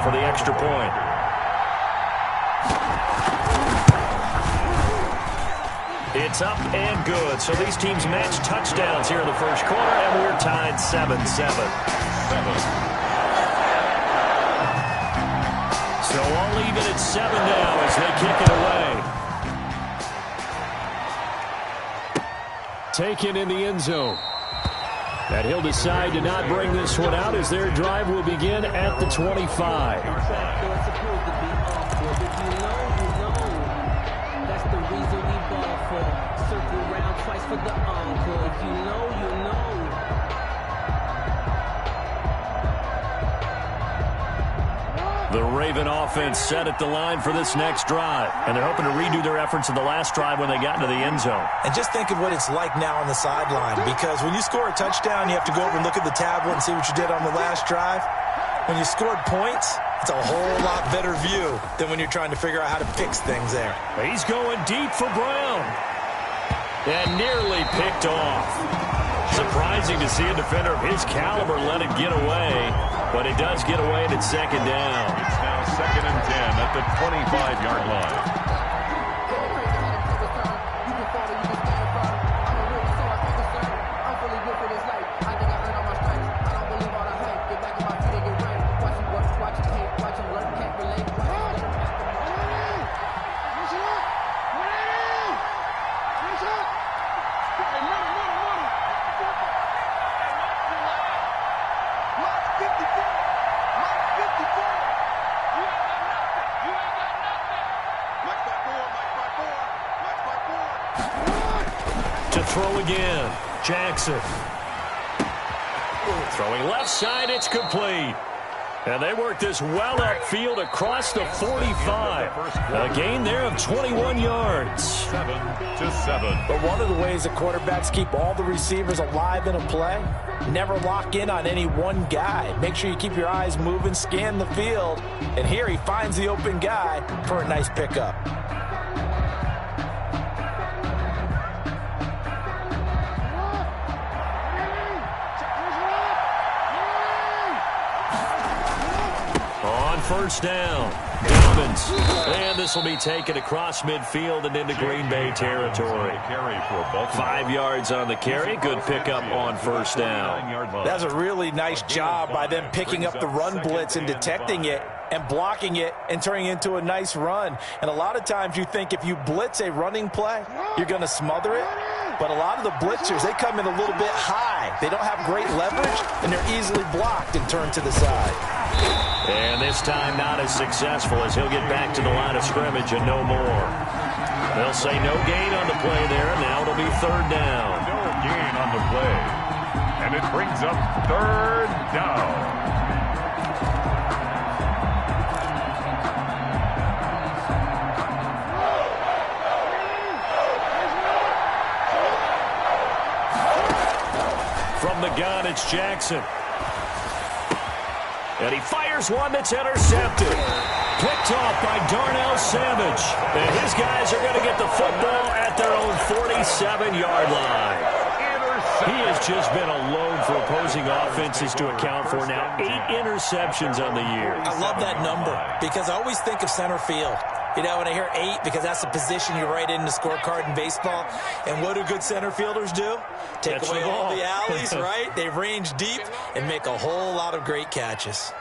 for the extra point. It's up and good. So these teams match touchdowns here in the first quarter, and we're tied 7-7. So all even at 7 now as they kick it away. Taken in the end zone. And he'll decide to not bring this one out as their drive will begin at the 25. For the encore, if you know, you know. The Raven offense set at the line for this next drive, and they're hoping to redo their efforts in the last drive when they got into the end zone. And just think of what it's like now on the sideline, because when you score a touchdown, you have to go over and look at the tablet and see what you did on the last drive. When you scored points, it's a whole lot better view than when you're trying to figure out how to fix things there. He's going deep for Brown. And nearly picked off. Surprising to see a defender of his caliber let it get away, but it does get away and it's second down. It's now 2nd and 10 at the 25-yard line. Throw again. Jackson. Throwing left side, it's complete. And they work this well upfield across the 45. A gain there of 21 yards. 7-7. But one of the ways that quarterbacks keep all the receivers alive in a play, never lock in on any one guy. Make sure you keep your eyes moving, scan the field. And here he finds the open guy for a nice pickup. First down. Dobbins. And this will be taken across midfield and into Green Bay territory. 5 yards on the carry. Good pickup on first down. That's a really nice job by them picking up the run blitz and detecting it and blocking it and turning it into a nice run. And a lot of times you think if you blitz a running play, you're going to smother it. But a lot of the blitzers, they come in a little bit high. They don't have great leverage, and they're easily blocked and turned to the side. And this time not as successful as he'll get back to the line of scrimmage and no more. They'll say no gain on the play there. Now it'll be third down. No gain on the play. And it brings up third down. From the gun, it's Jackson. And he fires one that's intercepted. Picked off by Darnell Savage. And his guys are going to get the football at their own 47-yard line. He has just been a load for opposing offenses to account for now. 8 interceptions on the year. I love that number because I always think of center field. You know, when I hear 8, because that's the position you write in the scorecard in baseball. And what do good center fielders do? Take away all the alleys, right? They range deep and make a whole lot of great catches.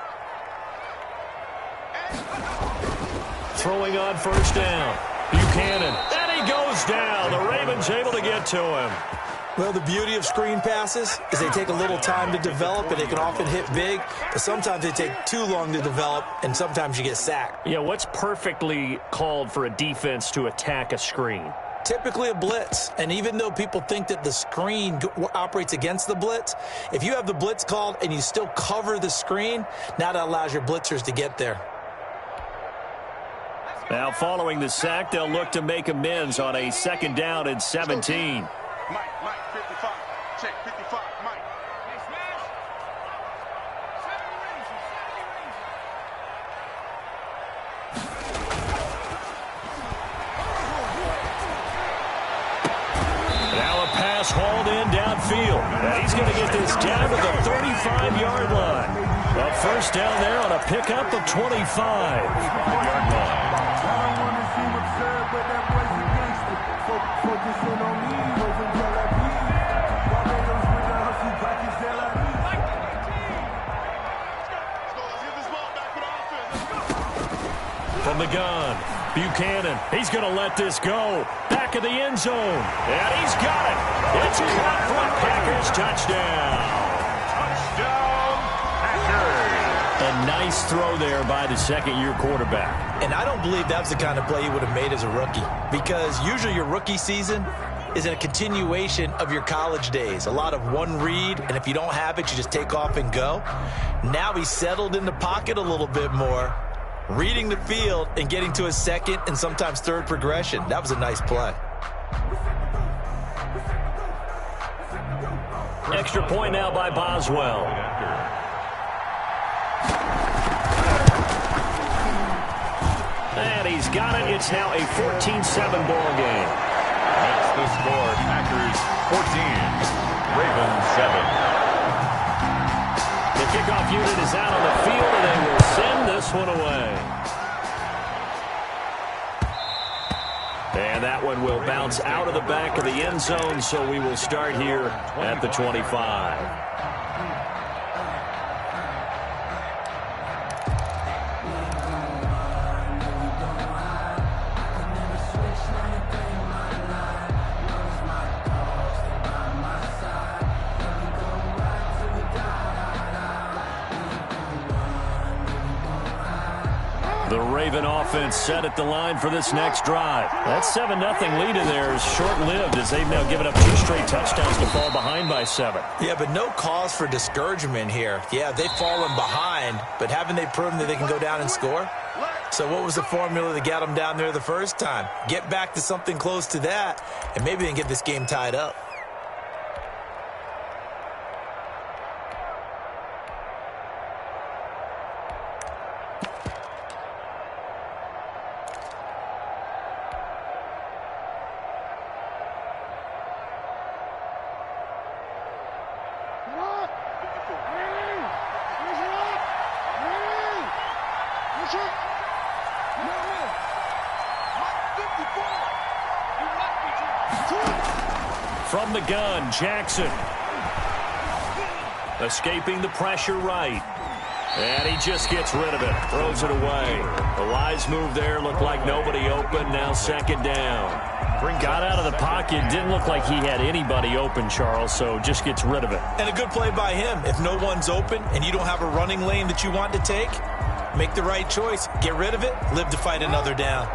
Throwing on first down. Buchanan. And he goes down. The Ravens able to get to him. Well, the beauty of screen passes is they take a little time to develop, and they can often hit big, but sometimes they take too long to develop, and sometimes you get sacked. Yeah, what's perfectly called for a defense to attack a screen? Typically a blitz, and even though people think that the screen operates against the blitz, if you have the blitz called and you still cover the screen, now that allows your blitzers to get there. Now, following the sack, they'll look to make amends on a 2nd down and 17. Mike, 55. Check, 55, Mike. Now a pass hauled in downfield. And he's going to get this down to the 35-yard line. A first down there on a pickup of 25. From the gun, Buchanan, he's going to let this go. Back of the end zone, and he's got it. It's caught for a Packers touchdown. Touchdown, Packers. A nice throw there by the second-year quarterback. And I don't believe that was the kind of play he would have made as a rookie, because usually your rookie season is a continuation of your college days. A lot of one read, and if you don't have it, you just take off and go. Now he's settled in the pocket a little bit more, reading the field and getting to a second and sometimes third progression. That was a nice play. Extra point now by Boswell. And he's got it. It's now a 14-7 ball game. That's the score. Packers 14, Ravens 7. The kickoff unit is out on the field, and they will send this one away. And that one will bounce out of the back of the end zone, so we will start here at the 25. The Raven offense set at the line for this next drive. That 7-0 lead in there is short-lived as they've now given up 2 straight touchdowns to fall behind by 7. Yeah, but no cause for discouragement here. Yeah, they've fallen behind, but haven't they proven that they can go down and score? So what was the formula that got them down there the first time? Get back to something close to that, and maybe they can get this game tied up. From the gun, Jackson. Escaping the pressure right. And he just gets rid of it. Throws it away. The wise move there. Looked like nobody open. Now second down. Got out of the pocket. Didn't look like he had anybody open, Charles, so just gets rid of it. And a good play by him. If no one's open and you don't have a running lane that you want to take, make the right choice. Get rid of it. Live to fight another down.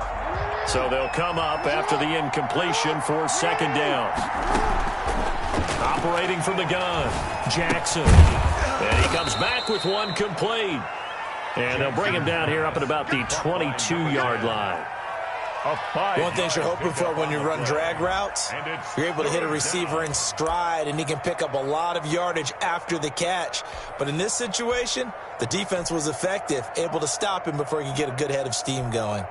So they'll come up after the incompletion for second down. Operating from the gun, Jackson. And he comes back with one complete. And they'll bring him down here up at about the 22-yard line. One thing you're hoping for when you run drag routes, you're able to hit a receiver in stride, and he can pick up a lot of yardage after the catch. But in this situation, the defense was effective, able to stop him before he could get a good head of steam going.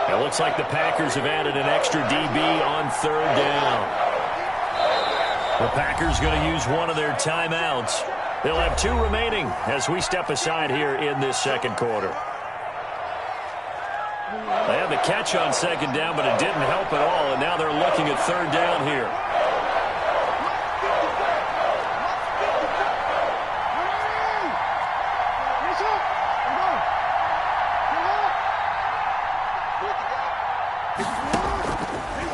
It looks like the Packers have added an extra DB on third down. The Packers going to use one of their timeouts. They'll have 2 remaining as we step aside here in this second quarter. They had the catch on second down, but it didn't help at all, and now they're looking at third down here.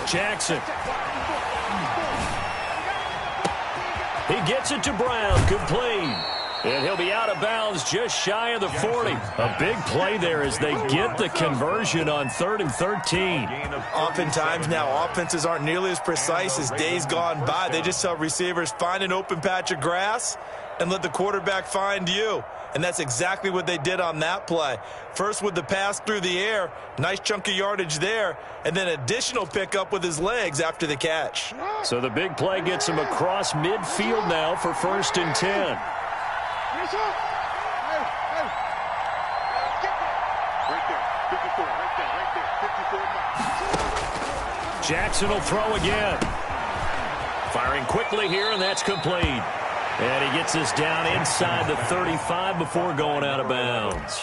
Jackson. He gets it to Brown, complete. And he'll be out of bounds just shy of the 40. A big play there as they get the conversion on 3rd and 13. Oftentimes now, offenses aren't nearly as precise as days gone by. They just tell receivers, find an open patch of grass and let the quarterback find you. And that's exactly what they did on that play. First with the pass through the air, nice chunk of yardage there, and then additional pickup with his legs after the catch. So the big play gets him across midfield now for 1st and 10. Right there, 54, right there, 54 miles. Jackson will throw again. Firing quickly here, and that's complete. And he gets us down inside the 35 before going out of bounds.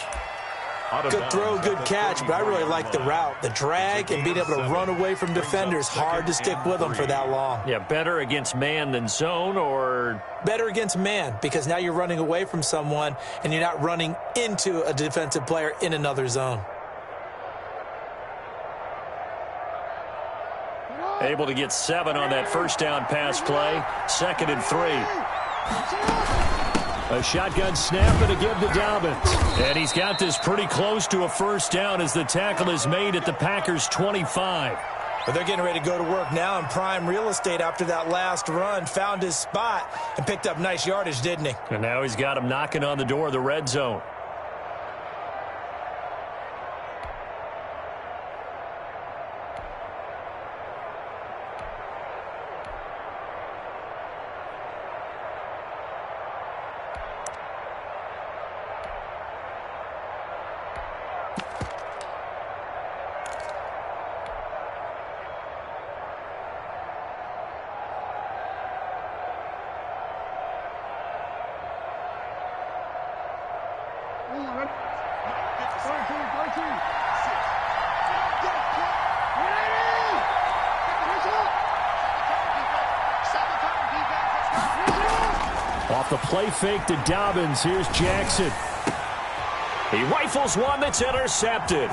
Good throw, good catch, but I really like the route. The drag and being able to run away from defenders. Hard to stick with them for that long. Yeah, better against man than zone, or? Better against man, because now you're running away from someone and you're not running into a defensive player in another zone. Able to get 7 on that first down pass play. 2nd and 3. A shotgun snap and a give to Dobbins. And he's got this pretty close to a first down as the tackle is made at the Packers' 25. But they're getting ready to go to work now in prime real estate after that last run. Found his spot and picked up nice yardage, didn't he? And now he's got him knocking on the door of the red zone. Off the play fake to Dobbins, here's Jackson. He rifles one that's intercepted.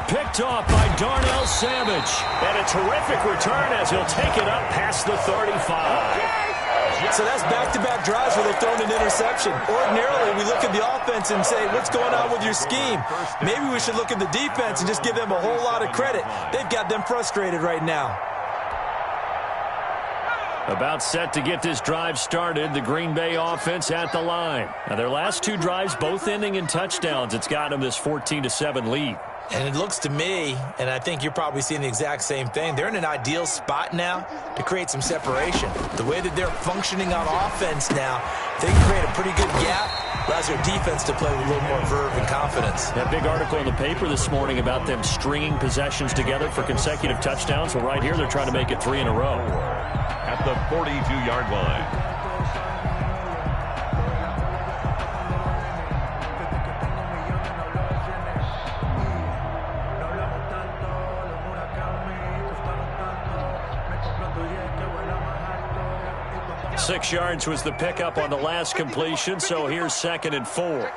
Picked off by Darnell Savage. And a terrific return as he'll take it up past the 35. So that's back-to-back drives where they've thrown an interception. Ordinarily, we look at the offense and say, what's going on with your scheme? Maybe we should look at the defense and just give them a whole lot of credit. They've got them frustrated right now. About set to get this drive started, the Green Bay offense at the line. Now, their last 2 drives both ending in touchdowns. It's got them this 14-7 lead. And it looks to me, and I think you're probably seeing the exact same thing, they're in an ideal spot now to create some separation. The way that they're functioning on offense now, they can create a pretty good gap, allows their defense to play with a little more verve and confidence. That big article in the paper this morning about them stringing possessions together for consecutive touchdowns. Well, right here, they're trying to make it 3 in a row. At the 42-yard line. Six yards was the pickup on the last completion, so here's 2nd and 4.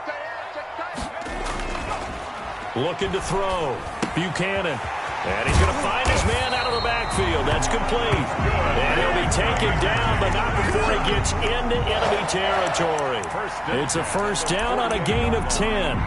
Looking to throw. Buchanan. And he's going to find his man out of the backfield. That's complete. And he'll be taken down, but not before he gets into enemy territory. It's a first down on a gain of 10.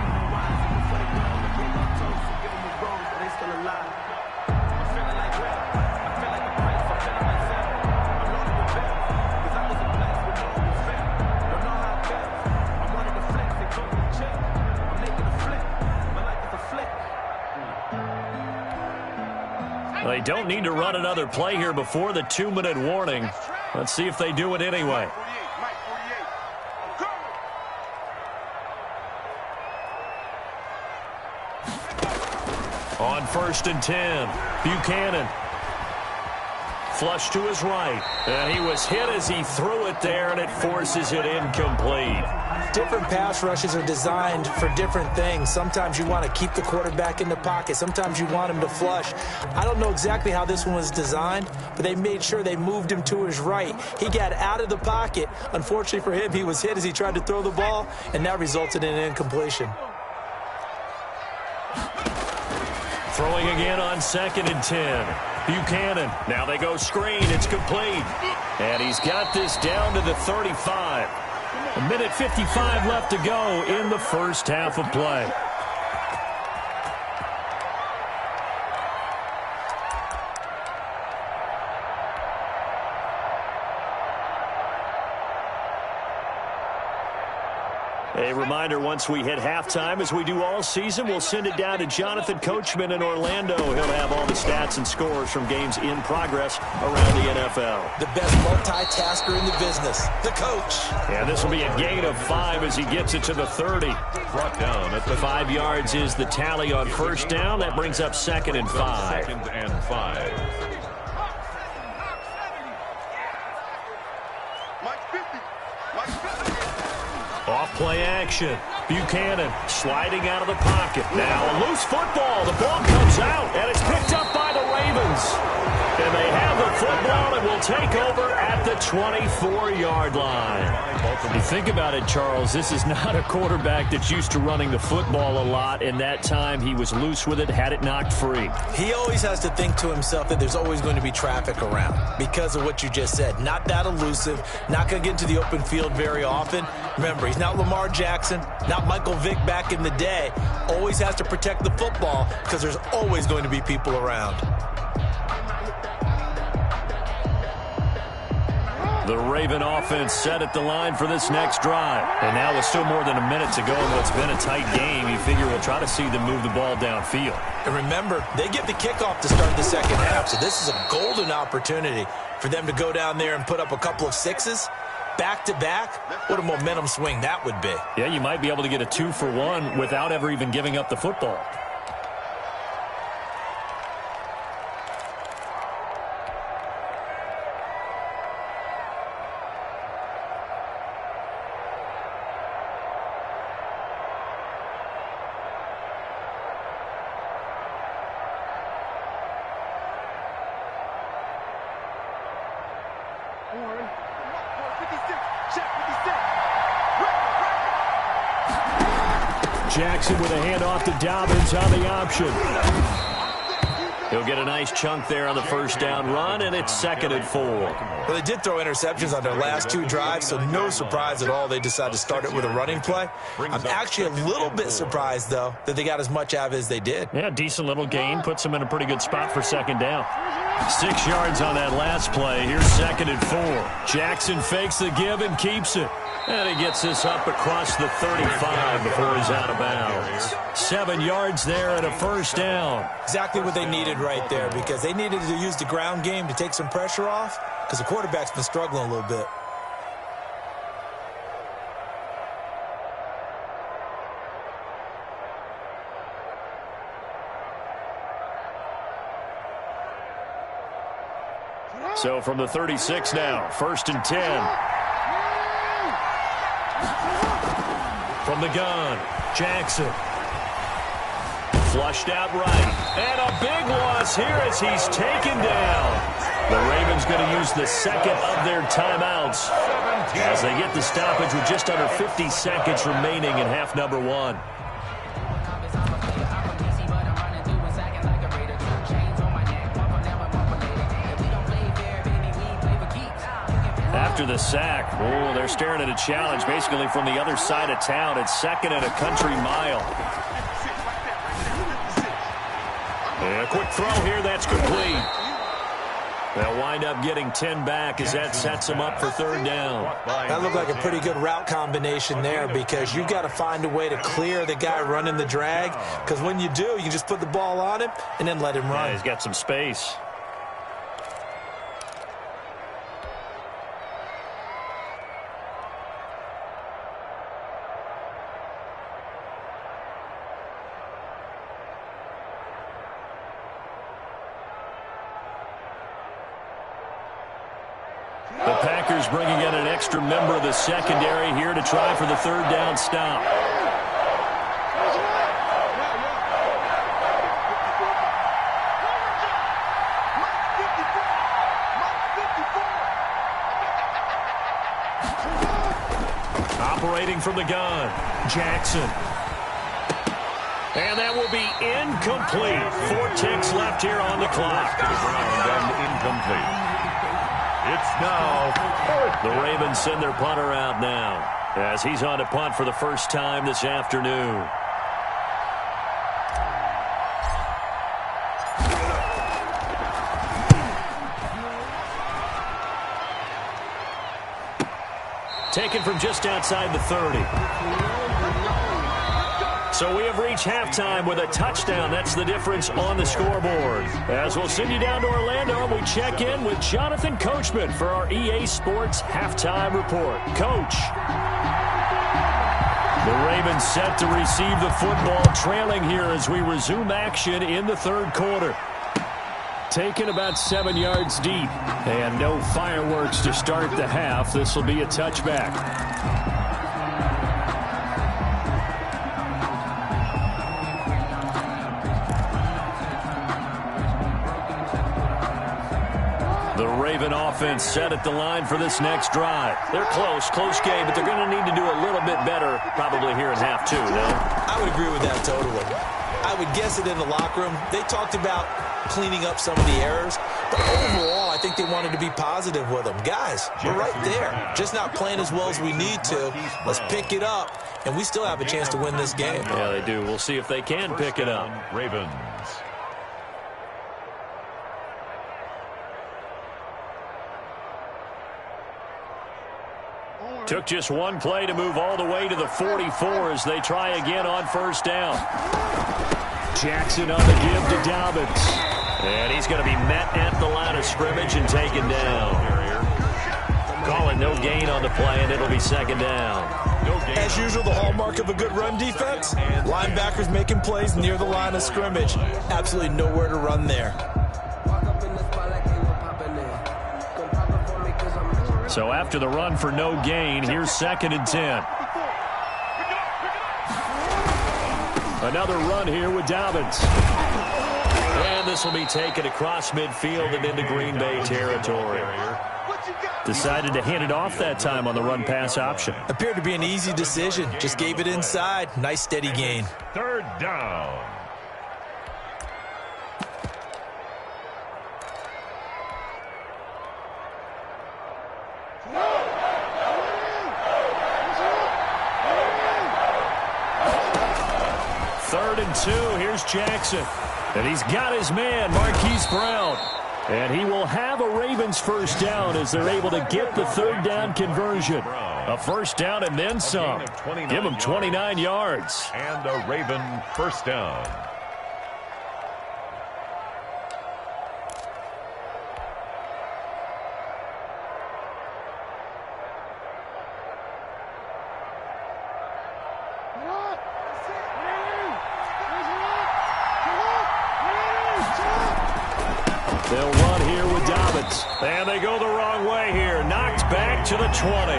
They don't need to run another play here before the 2-minute warning. Let's see if they do it anyway. On 1st and 10, Buchanan. Flush to his right. And he was hit as he threw it there, and it forces it incomplete. Different pass rushes are designed for different things. Sometimes you want to keep the quarterback in the pocket. Sometimes you want him to flush. I don't know exactly how this one was designed, but they made sure they moved him to his right. He got out of the pocket. Unfortunately for him, he was hit as he tried to throw the ball, and that resulted in an incompletion. Throwing again on 2nd and 10. Buchanan. Now they go screen. It's complete. And he's got this down to the 35. 1:55 left to go in the first half of play. A reminder, once we hit halftime, as we do all season, we'll send it down to Jonathan Coachman in Orlando. He'll have all the stats and scores from games in progress around the NFL. The best multitasker in the business, the coach. And this will be a gain of 5 as he gets it to the 30. Brought down at the 5 yards is the tally on first down. That brings up 2nd and 5. 2nd and 5. Play action. Buchanan sliding out of the pocket. Now a loose football. The ball comes out, and it's picked up by the Ravens. And they have the football and will take over at the 24-yard line. You think about it, Charles, this is not a quarterback that's used to running the football a lot, and that time he was loose with it, had it knocked free. He always has to think to himself that there's always going to be traffic around because of what you just said. Not that elusive, not going to get into the open field very often. Remember, he's not Lamar Jackson, not Michael Vick back in the day. Always has to protect the football because there's always going to be people around. The Raven offense set at the line for this next drive. And now with still more than a minute to go in what's been a tight game, you figure we'll try to see them move the ball downfield. And remember, they get the kickoff to start the second half, so this is a golden opportunity for them to go down there and put up a couple of sixes back-to-back. What a momentum swing that would be. Yeah, you might be able to get a 2-for-1 without ever even giving up the football. Jackson with a handoff to Dobbins on the option. He'll get a nice chunk there on the first down run, and it's 2nd and 4. Well, they did throw interceptions on their last 2 drives, so no surprise at all they decided to start it with a running play. I'm actually a little bit surprised, though, that they got as much out of it as they did. Yeah, decent little gain. Puts them in a pretty good spot for 2nd down. 6 yards on that last play. Here's 2nd and 4. Jackson fakes the give and keeps it. And he gets this up across the 35 before he's out of bounds. 7 yards there and a first down. Exactly what they needed right there, because they needed to use the ground game to take some pressure off, because the quarterback's been struggling a little bit. So from the 36 now, 1st and 10. From the gun, Jackson. Flushed out right. And a big loss here as he's taken down. The Ravens going to use the 2nd of their timeouts as they get the stoppage with just under 50 seconds remaining in half number 1. After the sack, they're staring at a challenge basically from the other side of town. It's 2nd and a country mile. And a quick throw here, that's complete. They'll wind up getting 10 back as that sets them up for 3rd down. That looked like a pretty good route combination there, because you've got to find a way to clear the guy running the drag, because when you do, you just put the ball on him and then let him run. Yeah, he's got some space. The Packers bringing in an extra member of the secondary here to try for the 3rd down stop. Operating from the gun, Jackson. And that will be incomplete. 4 ticks left here on the clock. To the ground and incomplete. It's now 4th. The Ravens send their punter out now as he's on to punt for the first time this afternoon. Taken from just outside the 30. So we have reached halftime with a touchdown. That's the difference on the scoreboard. As we'll send you down to Orlando, we check in with Jonathan Coachman for our EA Sports Halftime Report. Coach. The Ravens set to receive the football, trailing here as we resume action in the 3rd quarter. Taken about 7 yards deep. And no fireworks to start the half. This will be a touchback. The Raven offense set at the line for this next drive. They're close game, but they're going to need to do a little bit better probably here in half two, no? I would agree with that totally. I would guess it in the locker room. They talked about cleaning up some of the errors, but overall, I think they wanted to be positive with them. Guys, we're right there. Just not playing as well as we need to. Let's pick it up, and we still have a chance to win this game. Yeah, they do. We'll see if they can pick it up. Ravens. Took just one play to move all the way to the 44 as they try again on first down. Jackson on the give to Dobbins. And he's going to be met at the line of scrimmage and taken down. Call it no gain on the play, and it'll be second down. As usual, the hallmark of a good run defense, linebackers making plays near the line of scrimmage. Absolutely nowhere to run there. So after the run for no gain, here's 2nd and 10. Another run here with Dobbins. And this will be taken across midfield and into Green Bay territory. Decided to hand it off that time on the run-pass option. Appeared to be an easy decision. Just gave it inside. Nice steady gain. 3rd down. Third and 2. Here's Jackson. And he's got his man, Marquise Brown. And he will have a Ravens first down as they're able to get the 3rd down conversion. A first down and then some. Give him 29 yards. And a Raven first down. They'll run here with Dobbins. And they go the wrong way here. Knocked back to the 20.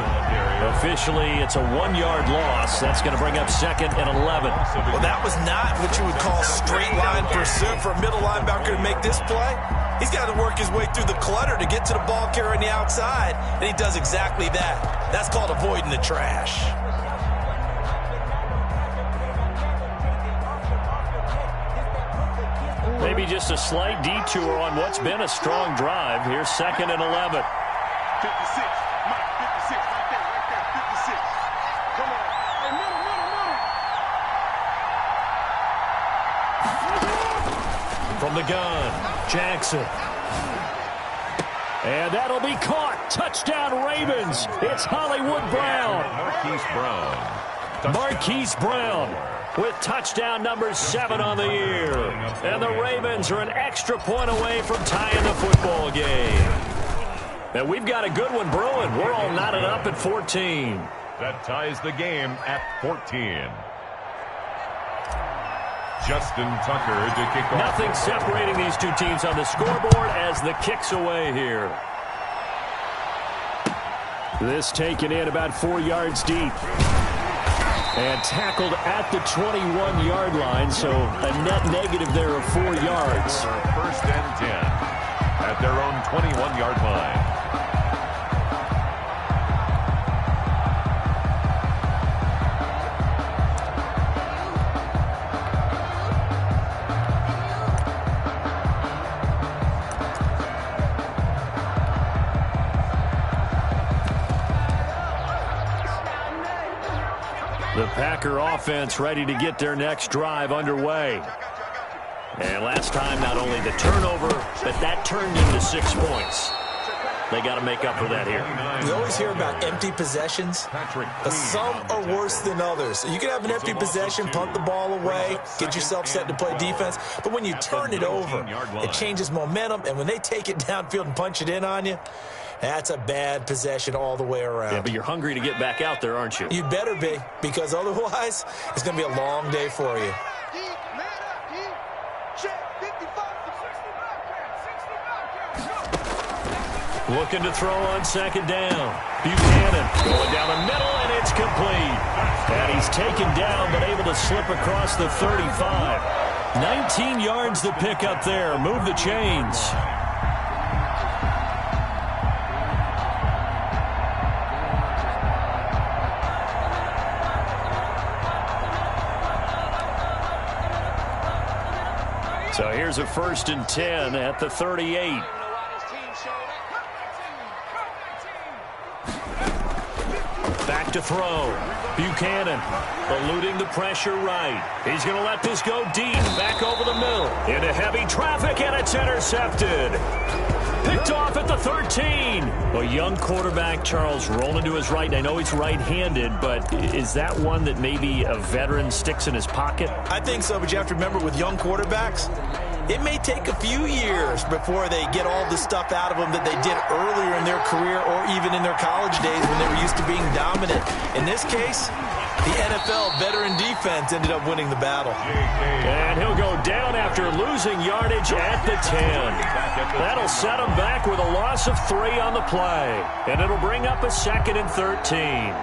Officially, it's a 1-yard loss. That's going to bring up 2nd and 11. Well, that was not what you would call straight line pursuit for a middle linebacker to make this play. He's got to work his way through the clutter to get to the ball carrier on the outside, and he does exactly that. That's called avoiding the trash. Maybe just a slight detour on what's been a strong drive. Here's 2nd and 11. 56. Mike, 56. Right there. 56. Come on. Hey, middle. From the gun, Jackson. And that'll be caught. Touchdown, Ravens. It's Hollywood Brown. Marquise Brown with touchdown number 7 on the year. And the Ravens are an extra point away from tying the football game. And we've got a good one brewing. We're all knotted up at 14. That ties the game at 14. Justin Tucker to kick off. Nothing separating these two teams on the scoreboard as the kick's away here. This taken in about 4 yards deep. And tackled at the 21-yard line, so a net negative there of 4 yards. 1st and 10 at their own 21-yard line. The Packer offense ready to get their next drive underway. And last time, not only the turnover, but that turned into 6 points. They got to make up for that here. You always hear about empty possessions, but some are worse than others. You can have an empty possession, punt the ball away, get yourself set to play defense, but when you turn it over, it changes momentum, and when they take it downfield and punch it in on you, that's a bad possession all the way around. Yeah, but you're hungry to get back out there, aren't you? You better be, because otherwise, it's going to be a long day for you. Looking to throw on 2nd down. Buchanan going down the middle, and it's complete. And he's taken down, but able to slip across the 35. 19 yards to pick up there. Move the chains. here's a 1st and 10 at the 38. Back to throw. Buchanan eluding the pressure right. He's going to let this go deep. Back over the middle. Into heavy traffic, and it's intercepted. Picked off at the 13. A young quarterback, Charles, rolling to his right. I know he's right-handed, but is that one that maybe a veteran sticks in his pocket? I think so, but you have to remember with young quarterbacks, it may take a few years before they get all the stuff out of them that they did earlier in their career or even in their college days when they were used to being dominant. In this case, the NFL veteran defense ended up winning the battle. And he'll go down after losing yardage at the 10. That'll set him back with a loss of 3 on the play. And it'll bring up a 2nd and 13.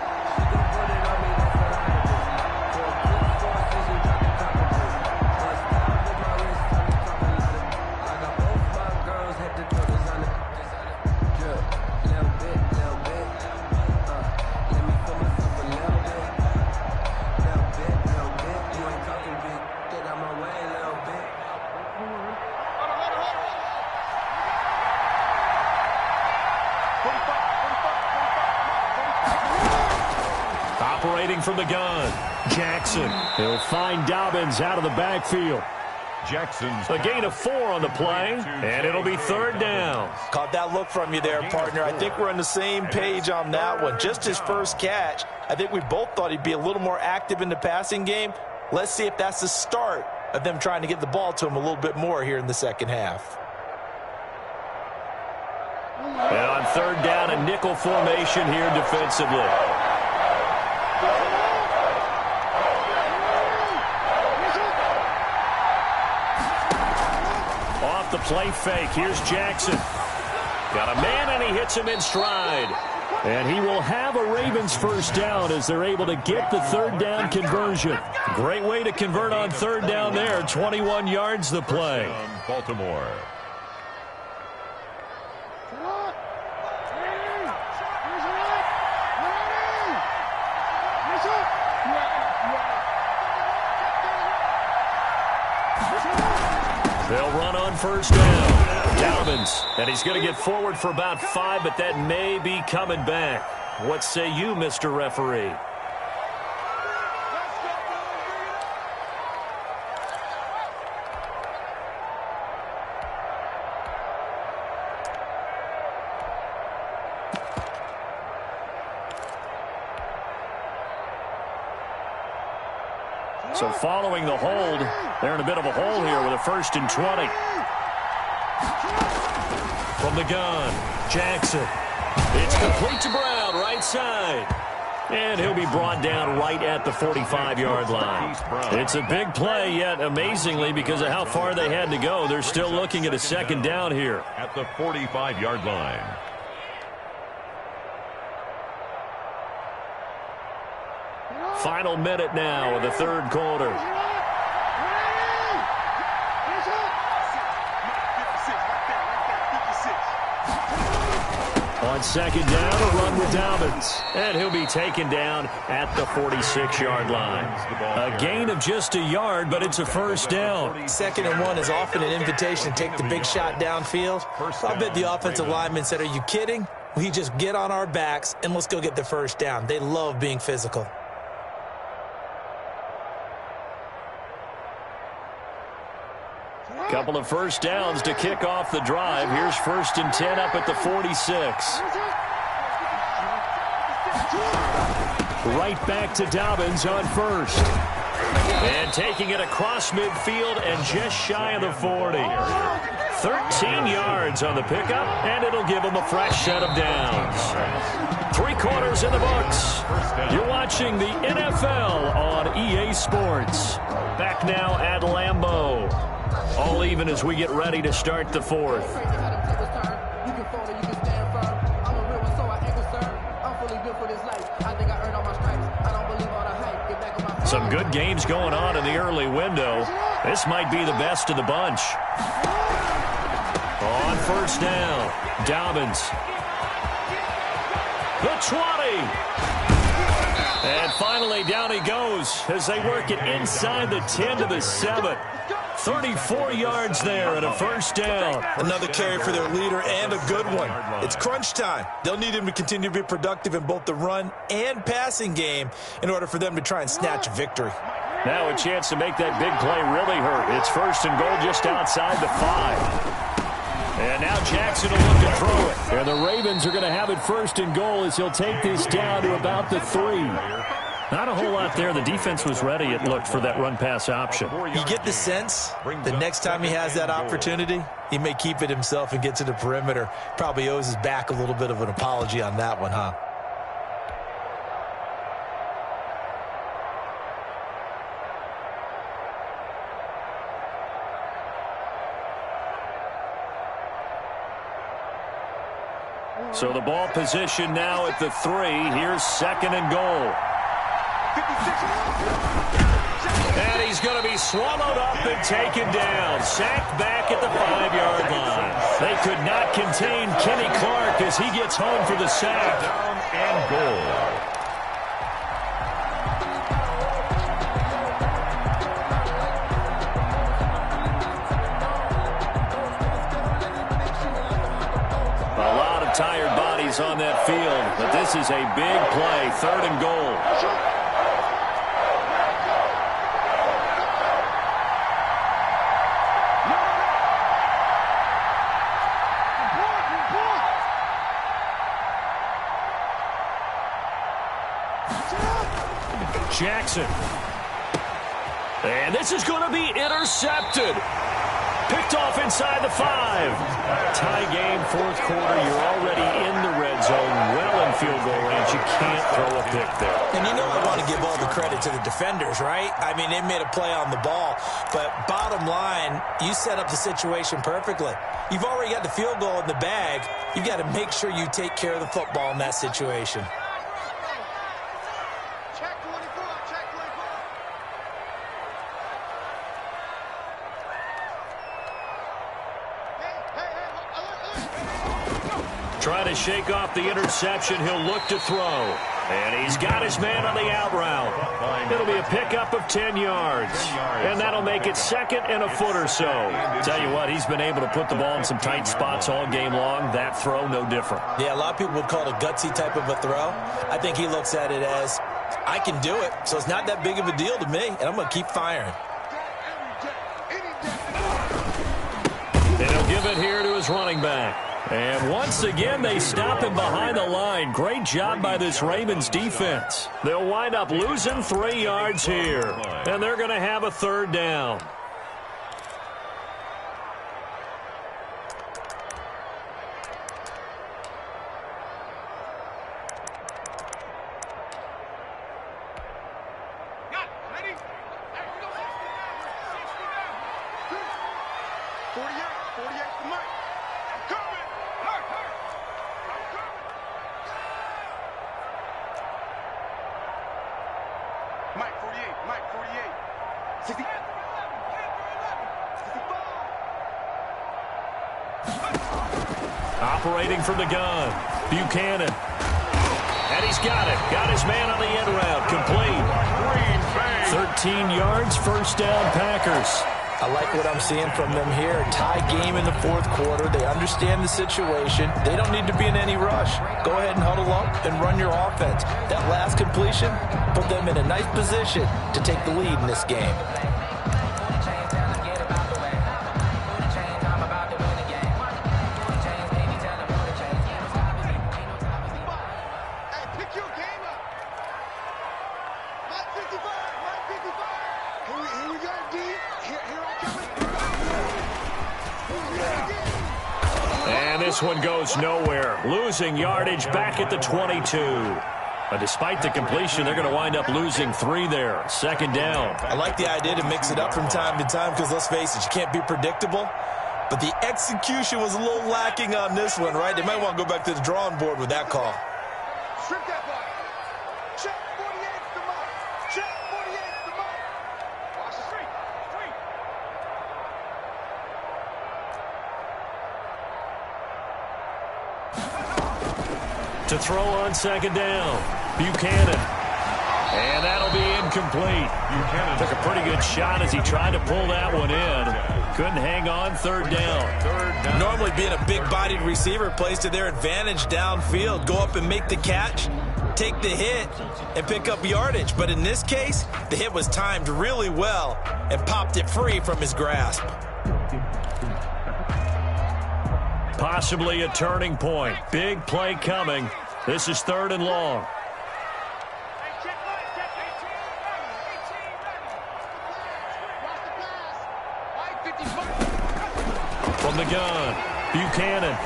From the gun, Jackson. He'll find Dobbins out of the backfield. Jackson's a gain of 4 on the play, and it'll be 3rd down. Caught that look from you there, partner. I think we're on the same page on that one. Just his first catch. I think we both thought he'd be a little more active in the passing game. Let's see if that's the start of them trying to get the ball to him a little bit more here in the second half. And on 3rd down, a nickel formation here defensively. The play fake. Here's Jackson. Got a man, and he hits him in stride. And he will have a Ravens 1st down as they're able to get the 3rd down conversion. Great way to convert on 3rd down there. 21 yards the play. Baltimore. They'll run on 1st down. Dobbins, and he's going to get forward for about 5, but that may be coming back. What say you, Mr. Referee? So following the hold, they're in a bit of a hole here with a 1st and 20. From the gun, Jackson. It's complete to Brown, right side. And he'll be brought down right at the 45-yard line. It's a big play, yet amazingly, because of how far they had to go, they're still looking at a 2nd down here. At the 45-yard line. Final minute now of the 3rd quarter. On 2nd down, a run with Dobbins. And he'll be taken down at the 46-yard line. A gain of just a yard, but it's a 1st down. 2nd and 1 is often an invitation to take the big shot downfield. I bet the offensive lineman said, "Are you kidding? We just get on our backs and let's go get the 1st down." They love being physical. Couple of 1st downs to kick off the drive. Here's 1st and 10 up at the 46. Right back to Dobbins on 1st. And taking it across midfield and just shy of the 40. 13 yards on the pickup, and it'll give him a fresh set of downs. 3 quarters in the books. You're watching the NFL on EA Sports. Back now at Lambeau. All even as we get ready to start the 4th. Some good games going on in the early window. This might be the best of the bunch. On 1st down, Dobbins. The 20. And finally down he goes as they work it inside the 10 to the 7. 34 yards there and a first down. Another carry for their leader and a good one. It's crunch time. They'll need him to continue to be productive in both the run and passing game in order for them to try and snatch a victory. Now a chance to make that big play really hurt. It's first and goal just outside the 5. And now Jackson will look to throw it. And the Ravens are going to have it first and goal as he'll take this down to about the 3. Not a whole lot there. The defense was ready, it looked, for that run-pass option. You get the sense the next time he has that opportunity, he may keep it himself and get to the perimeter. Probably owes his back a little bit of an apology on that one, huh? So the ball position now at the 3. Here's second and goal. And he's going to be swallowed up and taken down. Sacked back at the 5-yard line. They could not contain Kenny Clark as he gets home for the sack. Down and goal. A lot of tired bodies on that field, but this is a big play. Third and goal. Jackson. And this is going to be intercepted. Picked off inside the 5. Tie game, fourth quarter. You're already in the red zone, well in field goal range. You can't throw a pick there. And you know I want to give all the credit to the defenders, right? I mean, they made a play on the ball. But bottom line, you set up the situation perfectly. You've already got the field goal in the bag. You've got to make sure you take care of the football in that situation. Trying to shake off the interception. He'll look to throw. And he's got his man on the out route. It'll be a pickup of 10 yards. And that'll make it second and a foot or so. Tell you what, he's been able to put the ball in some tight spots all game long. That throw, no different. Yeah, a lot of people would call it a gutsy type of a throw. I think he looks at it as, I can do it, so it's not that big of a deal to me, and I'm going to keep firing. And he'll give it here to his running back. And once again, they stop him behind the line. Great job by this Ravens defense. They'll wind up losing 3 yards here. And they're going to have a third down. Operating from the gun, Buchanan. And he's got it. Got his man on the end route. Complete. 13 yards, first down, Packers. I like what I'm seeing from them here. Tie game in the fourth quarter. They understand the situation. They don't need to be in any rush. Go ahead and huddle up and run your offense. That last completion put them in a nice position to take the lead in this game. This one goes nowhere. Losing yardage back at the 22. But despite the completion, they're going to wind up losing 3 there. Second down. I like the idea to mix it up from time to time because, let's face it, you can't be predictable. But the execution was a little lacking on this one, right? They might want to go back to the drawing board with that call. Strip that ball. Check 48's the mark. Check 48's the mark. Watch the street. To throw on second down, Buchanan. And that'll be incomplete. Took a pretty good shot as he tried to pull that one in. Couldn't hang on. Third down. Normally being a big-bodied receiver plays to their advantage downfield. Go up and make the catch, take the hit, and pick up yardage. But in this case, the hit was timed really well and popped it free from his grasp. Possibly a turning point. Big play coming. This is 3rd and long. From the gun, Buchanan.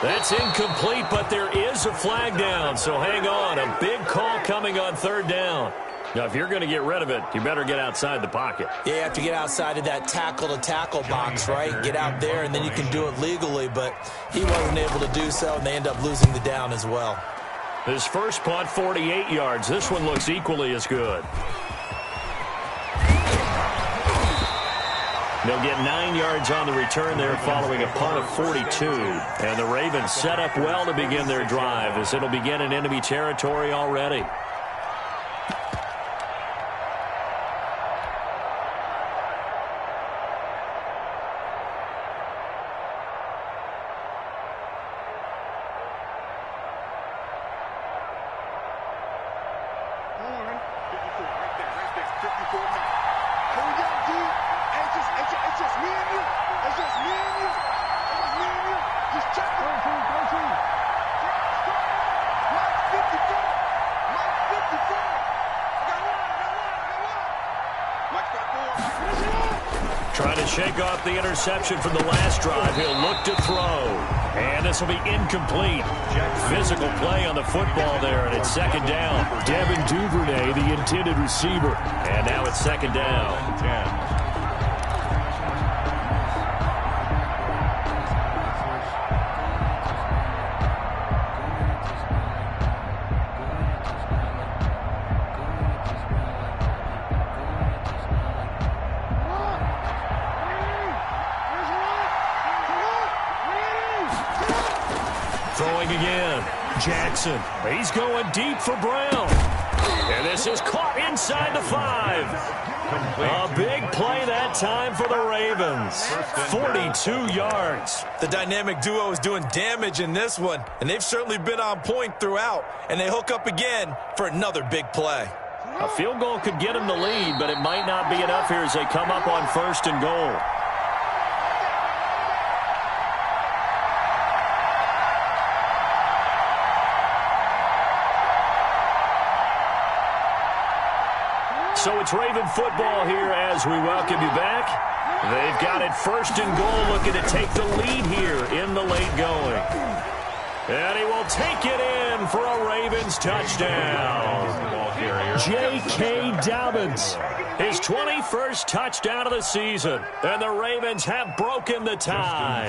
That's incomplete, but there is a flag down, so hang on. A big call coming on 3rd down. Now, if you're going to get rid of it, you better get outside the pocket. Yeah, you have to get outside of that tackle-to-tackle box, right? Get out there, and then you can do it legally, but he wasn't able to do so, and they end up losing the down as well. His first punt, 48 yards. This one looks equally as good. They'll get 9 yards on the return there following a punt of 42. And the Ravens set up well to begin their drive as it'll begin in enemy territory already. Trying to shake off the interception from the last drive. He'll look to throw. And this will be incomplete. Physical play on the football there, and it's 2nd down. Devin Duvernay, the intended receiver. And now it's 2nd down. 10. Throwing again. Jackson. He's going deep for Brown. And this is caught inside the 5. A big play that time for the Ravens. 42 yards. The dynamic duo is doing damage in this one, and they've certainly been on point throughout, and they hook up again for another big play. A field goal could get them the lead, but it might not be enough here as they come up on 1st and goal. So it's Raven football here as we welcome you back. They've got it 1st and goal, looking to take the lead here in the late going. And he will take it in for a Ravens touchdown. J.K. Dobbins, his 21st touchdown of the season. And the Ravens have broken the tie.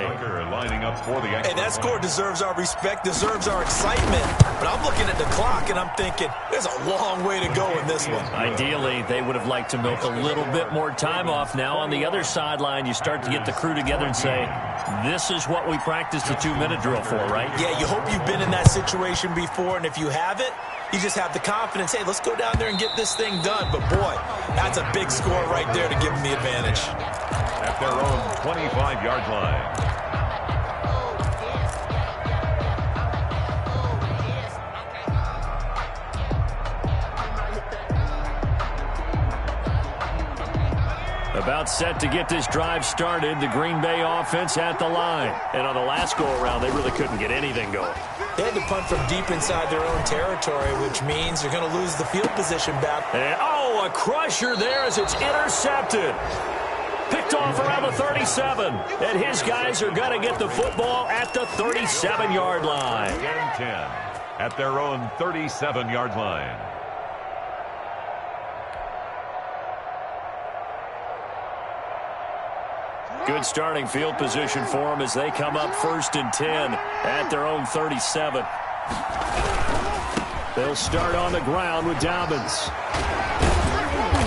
Hey, that score deserves our respect, deserves our excitement. But I'm looking at the clock, and I'm thinking, there's a long way to go in this one. Ideally, they would have liked to milk a little bit more time off. Now, on the other sideline, you start to get the crew together and say, this is what we practiced the 2-minute drill for, right? Yeah, you hope you've been in that situation before, and if you haven't, you just have the confidence, hey, let's go down there and get this thing done. But, boy, that's a big score right there to give them the advantage. At their own 25-yard line. About set to get this drive started, the Green Bay offense at the line. And on the last go-around, they really couldn't get anything going. They had to punt from deep inside their own territory, which means they're going to lose the field position back. And, a crusher there as it's intercepted. Picked off around the 37. And his guys are going to get the football at the 37-yard line. 10 at their own 37-yard line. Good starting field position for them as they come up 1st and 10 at their own 37. They'll start on the ground with Dobbins.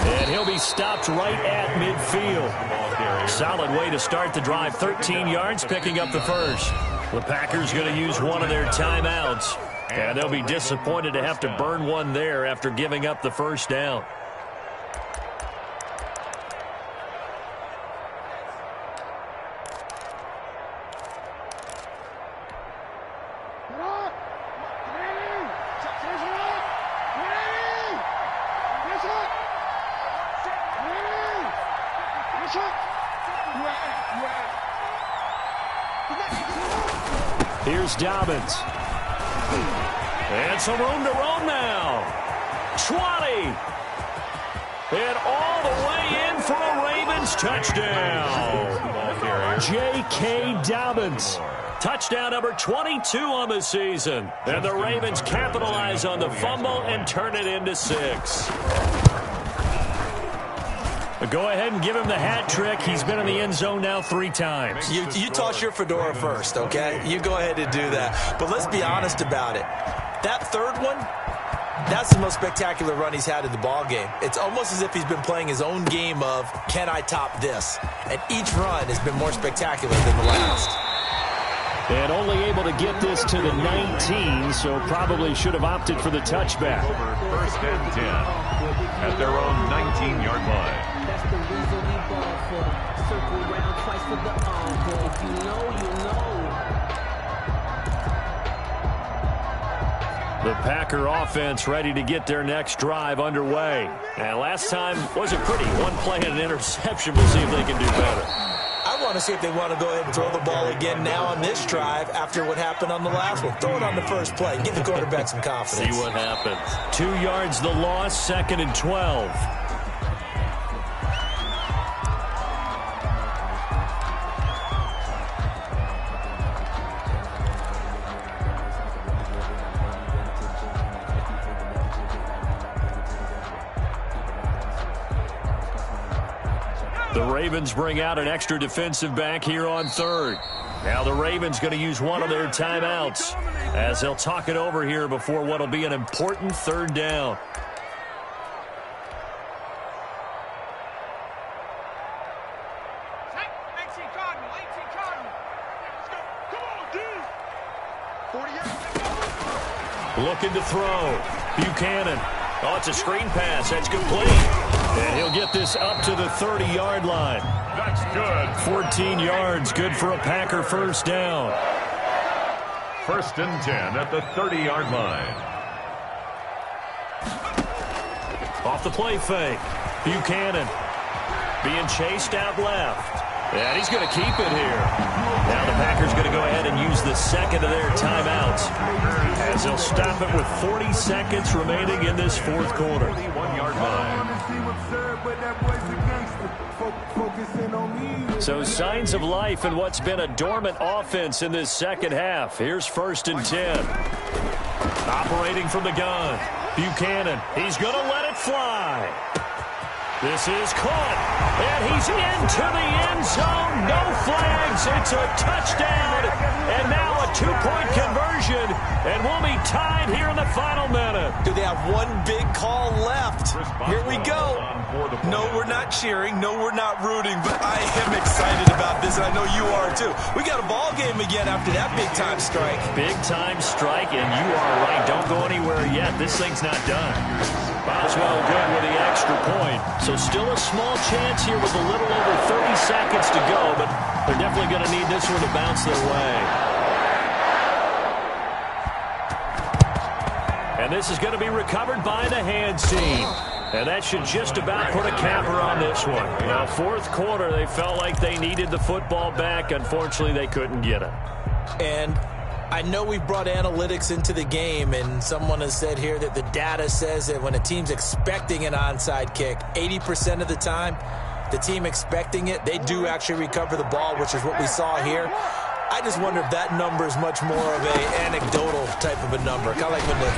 And he'll be stopped right at midfield. Solid way to start the drive. 13 yards, picking up the first. The Packers going to use one of their timeouts. And they'll be disappointed to have to burn one there after giving up the first down. Here's Dobbins. And some room to roam now. 20. And all the way in for a Ravens touchdown. J.K. Dobbins. Touchdown number 22 on the season. And the Ravens capitalize on the fumble and turn it into 6. Go ahead and give him the hat trick. He's been in the end zone now 3 times. You toss your fedora first, okay? You go ahead and do that. But let's be honest about it. That third one, that's the most spectacular run he's had in the ball game. It's almost as if he's been playing his own game of, can I top this? And each run has been more spectacular than the last. And only able to get this to the 19, so probably should have opted for the touchback. First and 10 at their own 19-yard line. That's the reason we ball for. Circle round twice for the encore. If you know, you know. The Packer offense ready to get their next drive underway. And last time was a pretty one play and an interception. We'll see if they can do better. I want to see if they want to go ahead and throw the ball again now on this drive after what happened on the last one. Throw it on the first play. Give the quarterback some confidence. See what happens. 2 yards the loss, 2nd and 12. The Ravens bring out an extra defensive back here on 3rd. Now the Ravens going to use one of their timeouts as they'll talk it over here before what will be an important 3rd down. Looking to throw. Buchanan. Oh, it's a screen pass. That's complete. And he'll get this up to the 30-yard line. That's good. 14 yards. Good for a Packer first down. First and 10 at the 30-yard line. Off the play fake. Buchanan being chased out left. And he's going to keep it here. Now the Packers going to go ahead and use the second of their timeouts as they'll stop it with 40 seconds remaining in this 4th quarter. 41-yard line. So signs of life in what's been a dormant offense in this second half. Here's 1st and 10. Operating from the gun. Buchanan. He's going to let it fly. This is caught, and he's into the end zone. No flags. It's a touchdown, and now a 2-point conversion, and we'll be tied here in the final minute. Do they have one big call left? Here we go. No, we're not cheering. No, we're not rooting, but I am excited about this, and I know you are too. We got a ball game again after that big-time strike. Big-time strike, and you are right. Don't go anywhere yet. This thing's not done. Boswell good with the extra point. So still a small chance here with a little over 30 seconds to go, but they're definitely going to need this one to bounce their way. And this is going to be recovered by the hands team. And that should just about put a capper on this one. Now, 4th quarter, they felt like they needed the football back. Unfortunately, they couldn't get it. And I know we've brought analytics into the game, and someone has said here that the data says that when a team's expecting an onside kick, 80% of the time, the team expecting it, they do actually recover the ball, which is what we saw here. I just wonder if that number is much more of an anecdotal type of a number. Kind of like when the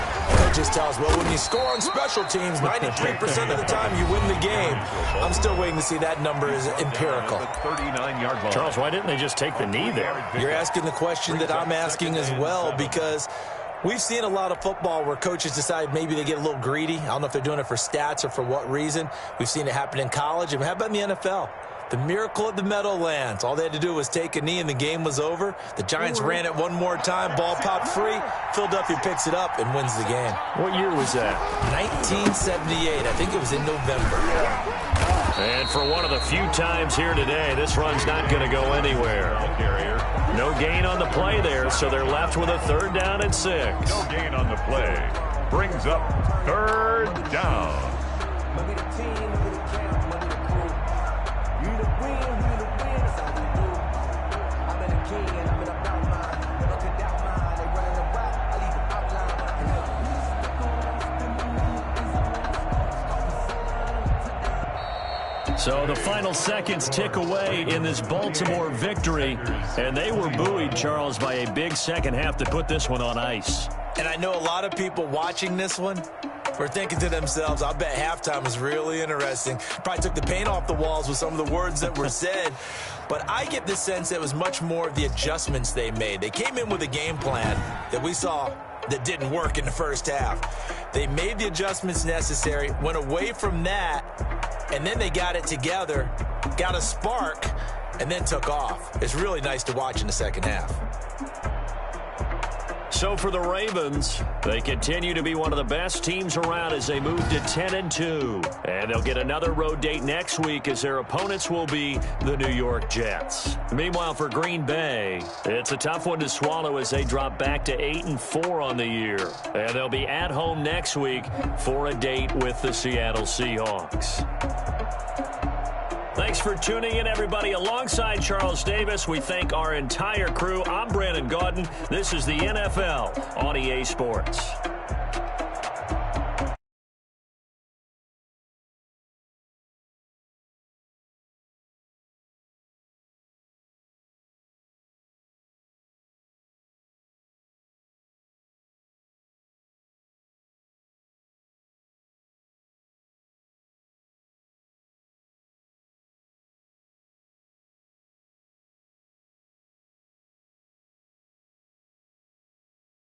coaches tell us, well, when you score on special teams, 93% of the time you win the game. I'm still waiting to see that number is empirical. 39-yard line. Charles, why didn't they just take the knee there? You're asking the question that I'm asking as well, because we've seen a lot of football where coaches decide maybe they get a little greedy. I don't know if they're doing it for stats or for what reason. We've seen it happen in college. And how about in the NFL? The miracle of the Meadowlands. All they had to do was take a knee and the game was over. The Giants ran it one more time. Ball popped free. Philadelphia picks it up and wins the game. What year was that? 1978. I think it was in November. And for one of the few times here today, this run's not going to go anywhere. No gain on the play there, so they're left with a 3rd down and 6. No gain on the play. Brings up 3rd down. So the final seconds tick away in this Baltimore victory, and they were buoyed, Charles, by a big second half to put this one on ice. And I know a lot of people watching this one were thinking to themselves, I bet halftime was really interesting. Probably took the paint off the walls with some of the words that were said. But I get the sense that it was much more of the adjustments they made. They came in with a game plan that we saw that didn't work in the first half. They made the adjustments necessary, went away from that, and then they got it together, got a spark, and then took off. It's really nice to watch in the second half. So for the Ravens, they continue to be one of the best teams around as they move to 10-2. And they'll get another road date next week as their opponents will be the New York Jets. Meanwhile, for Green Bay, it's a tough one to swallow as they drop back to 8-4 on the year. And they'll be at home next week for a date with the Seattle Seahawks. Thanks for tuning in, everybody. Alongside Charles Davis, we thank our entire crew. I'm Brandon Gaudin. This is the NFL on EA Sports.